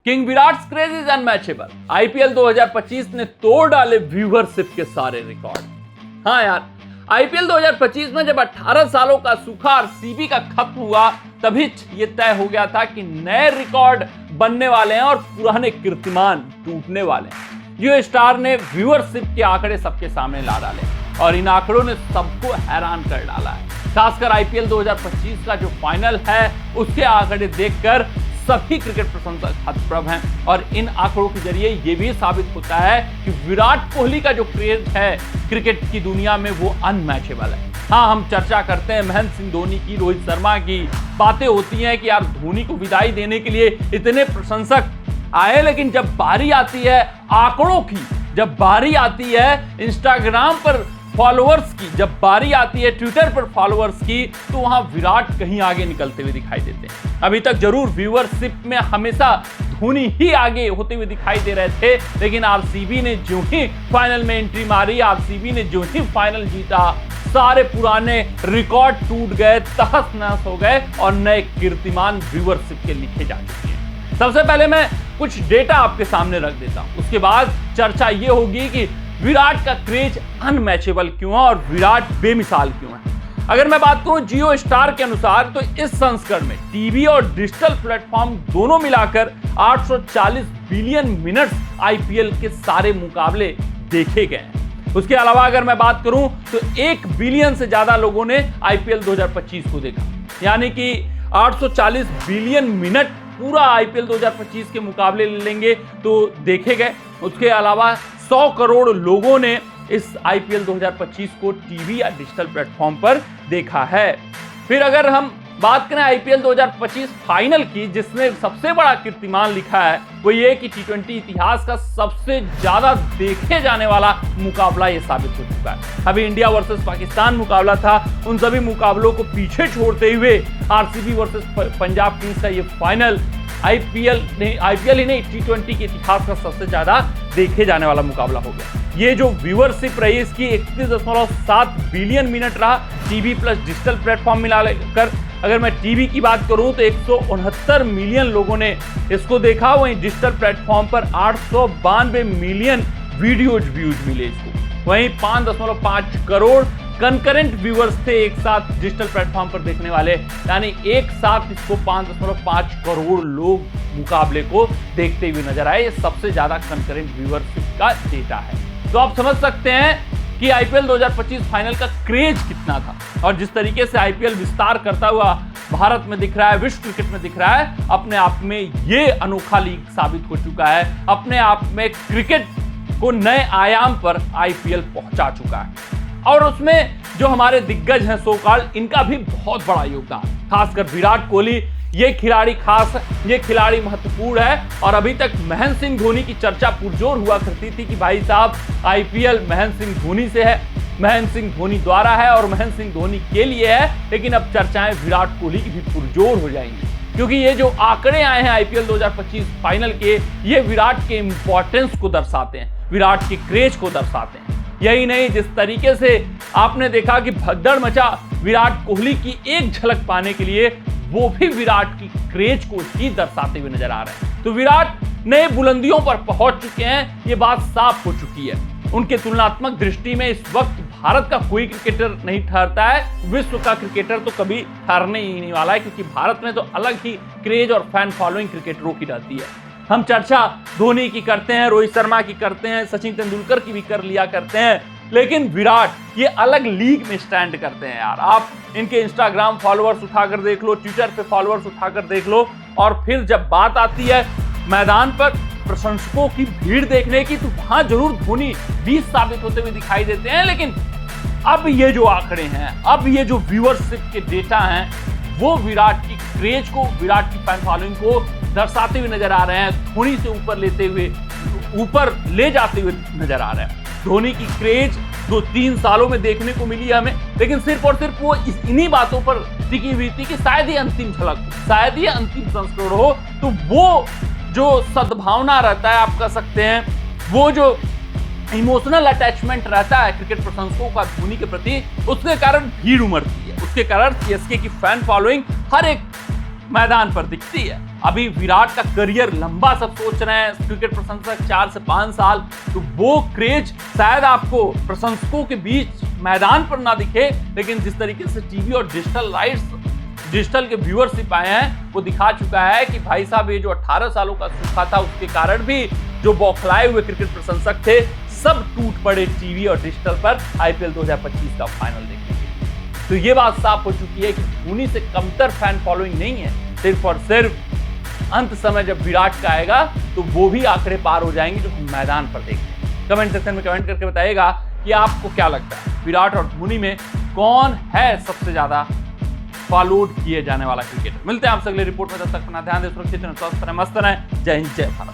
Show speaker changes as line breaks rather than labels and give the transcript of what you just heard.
King Virat craze is unmatchable. IPL 2025 ने तोड़ डाले व्यूअरशिप के सारे रिकॉर्ड। हाँ यार, आईपीएल 2025 में जब 18 सालों का सूखा आरसीबी का खत्म हुआ, तभी ये तय हो गया था कि नए रिकॉर्ड बनने वाले हैं और पुराने कीर्तिमान टूटने वाले हैं। जियो स्टार ने व्यूअरशिप के आंकड़े सबके सामने ला डाले और इन आंकड़ों ने सबको हैरान कर डाला है। खासकर आईपीएल 2025 का जो फाइनल है, उसके आंकड़े देखकर सभी क्रिकेट प्रशंसक हतप्रभ हैं और इन आंकड़ों के जरिए ये भी साबित होता है कि विराट कोहली का जो क्रेज है क्रिकेट की दुनिया में वो अनमैचेबल है। हाँ, हम चर्चा करते हैं महेंद्र सिंह धोनी की, रोहित शर्मा की, बातें होती हैं कि यार धोनी को विदाई देने के लिए इतने प्रशंसक आए, लेकिन जब बारी आती है आंकड़ों की, जब बारी आती है इंस्टाग्राम पर फॉलोअर्स की, जब बारी आती है ट्विटर पर फॉलोअर्स की, तो वहां विराट कहीं आगे निकलते हुए दिखाई देते हैं। अभी तक जरूर व्यूअरशिप में हमेशा धोनी ही आगे होते हुए दिखाई दे रहे थे, लेकिन आरसीबी ने जो ही फाइनल में एंट्री मारी, आरसीबी ने जो ही फाइनल जीता, सारे पुराने रिकॉर्ड टूट गए, तहस नहस हो गए और नए कीर्तिमान व्यूअरशिप के लिखे जा चुके हैं। सबसे पहले मैं कुछ डेटा आपके सामने रख देता हूं, उसके बाद चर्चा ये होगी कि विराट का क्रेज अनमैचेबल क्यों है और विराट बेमिसाल क्यों है। अगर मैं बात करूं जियो स्टार के अनुसार, तो इस संस्करण में टीवी और डिजिटल प्लेटफॉर्म दोनों मिलाकर 840 बिलियन मिनट्स आईपीएल के सारे मुकाबले देखे गए हैं। उसके अलावा अगर मैं बात करूं तो 1 बिलियन से ज्यादा लोगों ने आईपीएल 2025 को देखा, यानी कि 840 बिलियन मिनट पूरा आईपीएल 2025 के मुकाबले ले लेंगे तो देखे गए। उसके अलावा 100 करोड़ लोगों ने इस आईपीएल 2025 को टीवी या डिजिटल प्लेटफॉर्म पर देखा है। फिर अगर हम बात करें आईपीएल 2025 फाइनल की, जिसने सबसे बड़ा कीर्तिमान लिखा है, वो ये कि टी20 इतिहास का सबसे ज्यादा देखे जाने वाला मुकाबला ये साबित हो चुका है। अभी इंडिया वर्सेस पाकिस्तान मुकाबला था, उन सभी मुकाबलों को पीछे छोड़ते हुए आरसीबी वर्सेस पंजाब किंग्स का ये फाइनल आईपीएल ही नहीं, टी20 के इतिहास का सबसे ज्यादा देखे जाने वाला मुकाबला हो गया। ये जो व्यूअरशिप रही इसकी 31.7 बिलियन मिनट रहा, टीवी प्लस डिजिटल प्लेटफॉर्म मिलाकर। अगर मैं टीवी की बात करूं तो 169 मिलियन लोगों ने इसको देखा, वहीं डिजिटल प्लेटफॉर्म पर 892 मिलियन वीडियोज व्यूज मिले इसको, वहीं 5.5 करोड़ कंकरेंट व्यूअर्स थे एक साथ डिजिटल प्लेटफॉर्म पर देखने वाले, यानी एक साथ इसको 5.5 करोड़ लोग मुकाबले को देखते हुए नजर आए। ये सबसे ज्यादा कंकरेंट व्यूअरशिप का डेटा है। तो आप समझ सकते हैं कि आईपीएल 2025 फाइनल का क्रेज कितना था और जिस तरीके से आईपीएल विस्तार करता हुआ भारत में दिख रहा है, विश्व क्रिकेट में दिख रहा है, अपने आप में ये अनोखा लीग साबित हो चुका है। अपने आप में क्रिकेट को नए आयाम पर आईपीएल पहुंचा चुका है और उसमें जो हमारे दिग्गज हैं सो कॉल्ड, इनका भी बहुत बड़ा योगदान, खासकर विराट कोहली। ये खिलाड़ी खास है, ये खिलाड़ी महत्वपूर्ण है और अभी तक महेंद्र सिंह धोनी की चर्चा पुरजोर हुआ करती थी कि भाई साहब आईपीएल महेंद्र सिंह धोनी से है, महेंद्र सिंह धोनी द्वारा है और महेंद्र सिंह धोनी के लिए है, लेकिन अब चर्चाएं विराट कोहली की भी पुरजोर हो जाएंगी, क्योंकि ये जो आंकड़े आए हैं आईपीएल 2025 फाइनल के, ये विराट के इंपॉर्टेंस को दर्शाते हैं, विराट के क्रेज को दर्शाते हैं। यही नहीं, जिस तरीके से आपने देखा कि भगदड़ मचा विराट कोहली की एक झलक पाने के लिए, वो भी विराट की क्रेज को ही दर्शाते हुए नजर आ रहे हैं। तो विराट नए बुलंदियों पर पहुंच चुके हैं, ये बात साफ हो चुकी है। उनके तुलनात्मक दृष्टि में इस वक्त भारत का कोई क्रिकेटर नहीं ठहरता है, विश्व का क्रिकेटर तो कभी ठहरने ही नहीं वाला है, क्योंकि भारत में तो अलग ही क्रेज और फैन फॉलोइंग क्रिकेटरों की रहती है। हम चर्चा धोनी की करते हैं, रोहित शर्मा की करते हैं, सचिन तेंदुलकर की भी कर लिया करते हैं, लेकिन विराट ये अलग लीग में स्टैंड करते हैं यार। आप इनके इंस्टाग्राम फॉलोअर्स उठाकर देख लो, ट्विटर पे फॉलोअर्स उठाकर देख लो, और फिर जब बात आती है मैदान पर प्रशंसकों की भीड़ देखने की, तो वहां जरूर धोनी 20 साबित होते हुए दिखाई देते हैं। लेकिन अब ये जो आंकड़े हैं, अब ये जो व्यूअरशिप के डेटा हैं, वो विराट की क्रेज को, विराट की फैन फॉलोइंग को दर्शाते हुए नजर आ रहे हैं, धोनी से ऊपर लेते हुए, ऊपर ले जाते हुए नजर आ रहे हैं। धोनी की क्रेज 2-3 सालों में देखने को मिली है हमें, लेकिन सिर्फ और सिर्फ वो इन्हीं बातों पर टिकी हुई थी कि शायद ये अंतिम झलक हो, शायद ये अंतिम संस्करण हो। तो वो जो सद्भावना रहता है, आप कह सकते हैं, वो जो इमोशनल अटैचमेंट रहता है क्रिकेट प्रशंसकों का धोनी के प्रति, उसके कारण भीड़ उमड़ती है, उसके कारण सीएसके की फैन फॉलोइंग हर एक मैदान पर दिखती है। अभी विराट का करियर लंबा सब सोच रहे हैं क्रिकेट प्रशंसक 4 से 5 साल, तो वो क्रेज शायद आपको प्रशंसकों के बीच मैदान पर ना दिखे, लेकिन जिस तरीके से टीवी और डिजिटल के व्यूअरशिप आए हैं वो दिखा चुका है कि भाई साहब ये जो 18 सालों का सूखा था उसके कारण भी जो बौखलाए हुए क्रिकेट प्रशंसक थे सब टूट पड़े टीवी और डिजिटल पर आईपीएल 2025 का फाइनल देखने के लिए। तो ये बात साफ हो चुकी है कि धोनी से कमतर फैन फॉलोइंग नहीं है, सिर्फ और सिर्फ अंत समय जब विराट का आएगा तो वो भी आंकड़े पार हो जाएंगे जो हम मैदान पर देखते हैं। कमेंट सेक्शन में कमेंट करके बताइएगा कि आपको क्या लगता है विराट और धोनी में कौन है सबसे ज्यादा फॉलोड किए जाने वाला क्रिकेटर। मिलते हैं आपसे अगले रिपोर्ट में, तब तक अपना ध्यान दें, सुरक्षित रहें, स्वस्थ रहें, मस्त रहें। जय हिंद, जय भारत।